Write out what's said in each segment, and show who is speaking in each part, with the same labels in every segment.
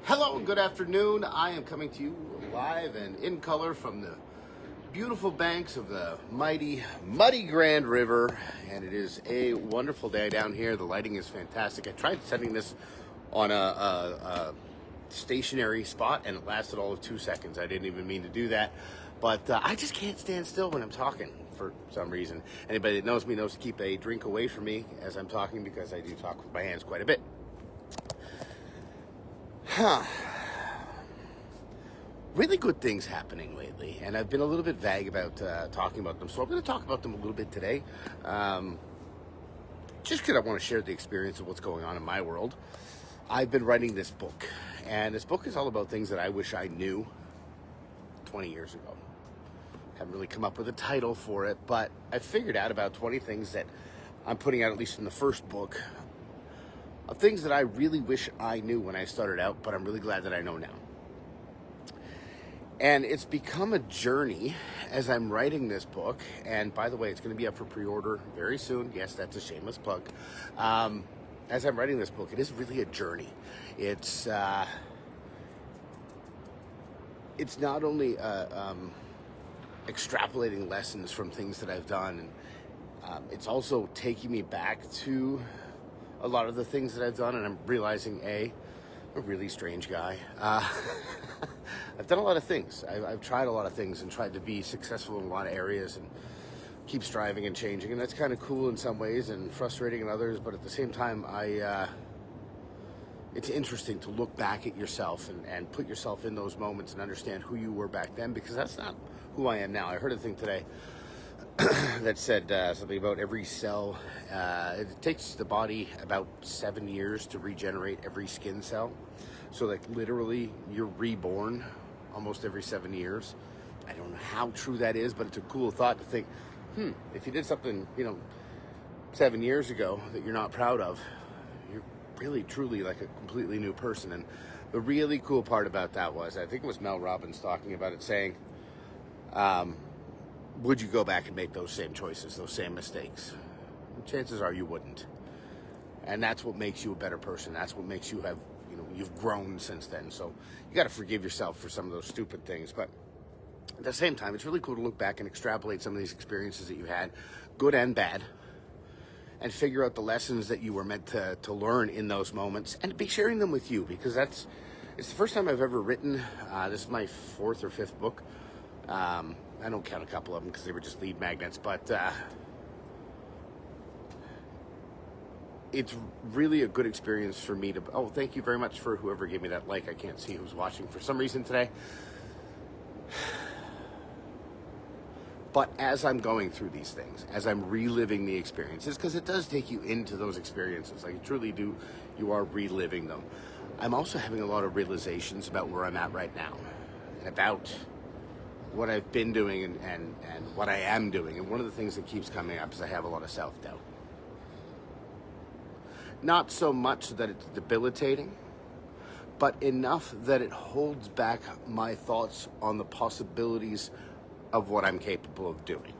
Speaker 1: Hello and good afternoon. I am coming to you live and in color from the beautiful banks of the mighty, muddy Grand River. And it is a wonderful day down here. The lighting is fantastic. I tried setting this on a stationary spot and it lasted all of 2 seconds. I didn't even mean to do that. But I just can't stand still when I'm talking for some reason. Anybody that knows me knows to keep a drink away from me as I'm talking because I do talk with my hands quite a bit. Really good things happening lately, and I've been a little bit vague about talking about them, so I'm going to talk about them a little bit today, just because I want to share the experience of what's going on in my world. I've been writing this book, and this book is all about things that I wish I knew 20 years ago. Haven't really come up with a title for it, but I figured out about 20 things that I'm putting out, at least in the first book, of things that I really wish I knew when I started out, but I'm really glad that I know now. And it's become a journey as I'm writing this book. And by the way, it's going to be up for pre-order very soon. Yes, that's a shameless plug. As I'm writing this book, it is really a journey. It's not only extrapolating lessons from things that I've done, and it's also taking me back to a lot of the things that I've done, and I'm realizing, I'm a really strange guy. I've done a lot of things. I've tried a lot of things and tried to be successful in a lot of areas and keep striving and changing, and that's kind of cool in some ways and frustrating in others, but at the same time, it's interesting to look back at yourself and put yourself in those moments and understand who you were back then, because that's not who I am now. I heard a thing today that said something about every cell. It takes the body about 7 years to regenerate every skin cell. So like literally you're reborn almost every 7 years. I don't know how true that is, but it's a cool thought to think, if you did something, 7 years ago that you're not proud of, you're really truly like a completely new person. And the really cool part about that was, I think it was Mel Robbins talking about it, saying, would you go back and make those same choices, those same mistakes? Chances are you wouldn't. And that's what makes you a better person. That's what makes you have, you've grown since then. So you got to forgive yourself for some of those stupid things. But at the same time, it's really cool to look back and extrapolate some of these experiences that you had, good and bad, and figure out the lessons that you were meant to learn in those moments and be sharing them with you, because it's the first time I've ever written. This is my 4th or 5th book. I don't count a couple of them because they were just lead magnets, but it's really a good experience for me to... Oh, thank you very much for whoever gave me that like. I can't see who's watching for some reason today. But as I'm going through these things, as I'm reliving the experiences, because it does take you into those experiences, like you truly do, you are reliving them. I'm also having a lot of realizations about where I'm at right now and about what I've been doing and what I am doing. And one of the things that keeps coming up is I have a lot of self-doubt. Not so much that it's debilitating, but enough that it holds back my thoughts on the possibilities of what I'm capable of doing.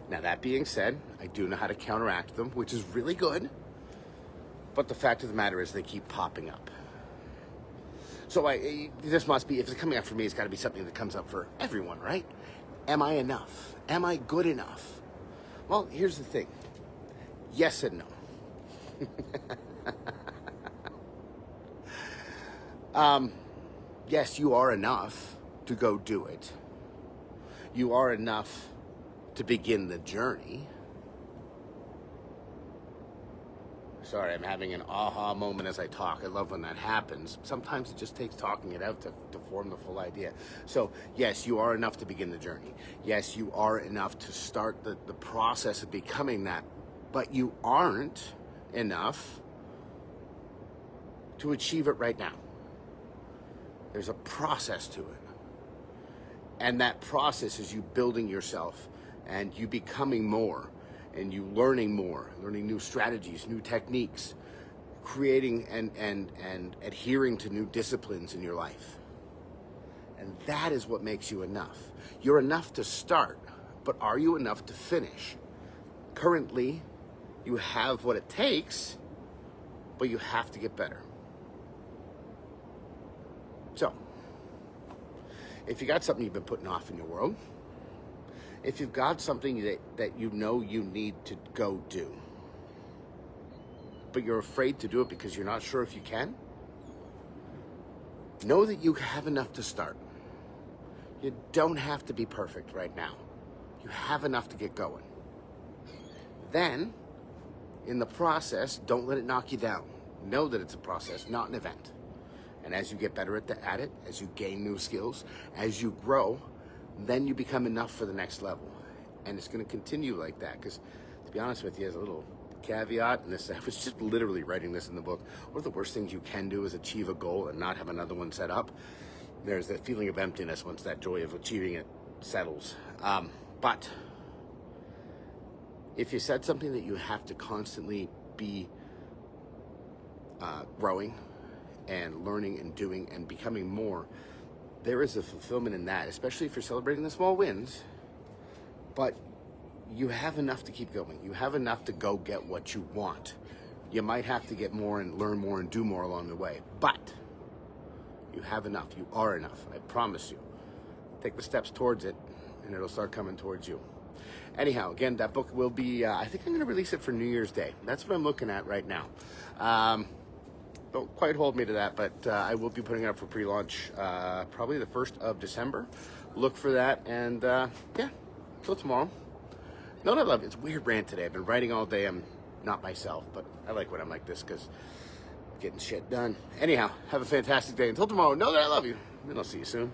Speaker 1: Now, that being said, I do know how to counteract them, which is really good. But the fact of the matter is they keep popping up. So this must be, if it's coming up for me, it's got to be something that comes up for everyone, right? Am I enough? Am I good enough? Well, here's the thing. Yes and no. Yes, you are enough to go do it. You are enough to begin the journey. Sorry, I'm having an aha moment as I talk. I love when that happens. Sometimes it just takes talking it out to form the full idea. So, yes, you are enough to begin the journey. Yes, you are enough to start the process of becoming that. But you aren't enough to achieve it right now. There's a process to it. And that process is you building yourself and you becoming more. And you learning more, learning new strategies, new techniques, creating and adhering to new disciplines in your life. And that is what makes you enough. You're enough to start, but are you enough to finish? Currently, you have what it takes, but you have to get better. So, if you got something you've been putting off in your world, if you've got something that you know you need to go do, but you're afraid to do it because you're not sure if you can, know that you have enough to start. You don't have to be perfect right now. You have enough to get going. Then, in the process, don't let it knock you down. Know that it's a process, not an event. And as you get better at it, as you gain new skills, as you grow, then you become enough for the next level. And it's going to continue like that. Because, to be honest with you, as a little caveat, and this, I was just literally writing this in the book, one of the worst things you can do is achieve a goal and not have another one set up. There's that feeling of emptiness once that joy of achieving it settles. But if you set something that you have to constantly be growing and learning and doing and becoming more, there is a fulfillment in that, especially if you're celebrating the small wins. But you have enough to keep going. You have enough to go get what you want. You might have to get more and learn more and do more along the way, but you have enough. You are enough. I promise you. Take the steps towards it, and it'll start coming towards you. Anyhow, again, that book will be, I think I'm going to release it for New Year's Day. That's what I'm looking at right now. Don't quite hold me to that, but I will be putting it up for pre-launch probably the 1st of December. Look for that, and yeah, till tomorrow. Know what I love? It's a weird rant today. I've been writing all day. I'm not myself, but I like when I'm like this because I'm getting shit done. Anyhow, have a fantastic day. Until tomorrow, know that I love you, and I'll see you soon.